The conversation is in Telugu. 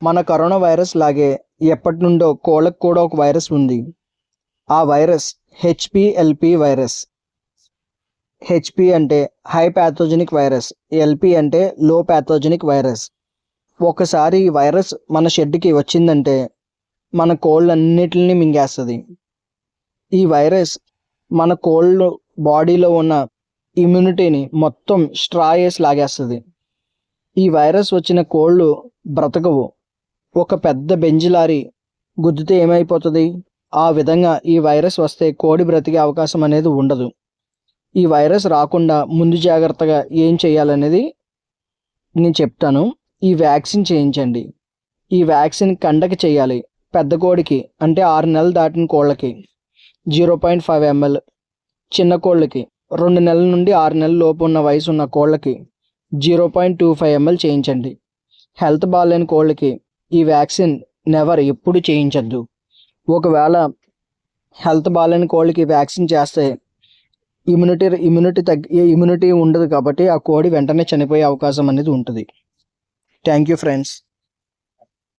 మన కరోనా వైరస్ లాగే ఎప్పటి నుండో కోళ్ళకు కూడా ఒక వైరస్ ఉంది. ఆ వైరస్ హెచ్పిఎల్పి వైరస్. హెచ్పి అంటే హై ప్యాథోజెనిక్ వైరస్, ఎల్పి అంటే లో ప్యాథోజెనిక్ వైరస్. ఒకసారి ఈ వైరస్ మన షెడ్కి వచ్చిందంటే మన కోళ్ళన్నిటిని మింగేస్తుంది. ఈ వైరస్ మన కోళ్ళు బాడీలో ఉన్న ఇమ్యూనిటీని మొత్తం స్ట్రా వేసి లాగేస్తుంది. ఈ వైరస్ వచ్చిన కోళ్ళు బ్రతకవు. ఒక పెద్ద బెంజిలారి గుద్దితే ఏమైపోతుంది? ఆ విధంగా ఈ వైరస్ వస్తే కోడి బ్రతికే అవకాశం అనేది ఉండదు. ఈ వైరస్ రాకుండా ముందు జాగ్రత్తగా ఏం చేయాలనేది నేను చెప్తాను. ఈ వ్యాక్సిన్ చేయించండి. ఈ వ్యాక్సిన్ కండకి చేయాలి. పెద్ద కోడికి అంటే 6 నెలలు దాటిన కోళ్ళకి 0.5 ml, చిన్న కోళ్ళకి 2 నెలల నుండి 6 నెలల లోపు ఉన్న వయసు ఉన్న కోళ్ళకి 0.25 ml చేయించండి. హెల్త్ బాగాలేని కోళ్ళకి ఈ వ్యాక్సిన్ ఎప్పుడు చేయించద్దు. ఒకవేళ హెల్త్ బాగాలేని కోళ్ళకి వ్యాక్సిన్ చేస్తే ఇమ్యూనిటీ ఉండదు కాబట్టి ఆ కోడి వెంటనే చనిపోయే అవకాశం అనేది ఉంటుంది. Thank you friends.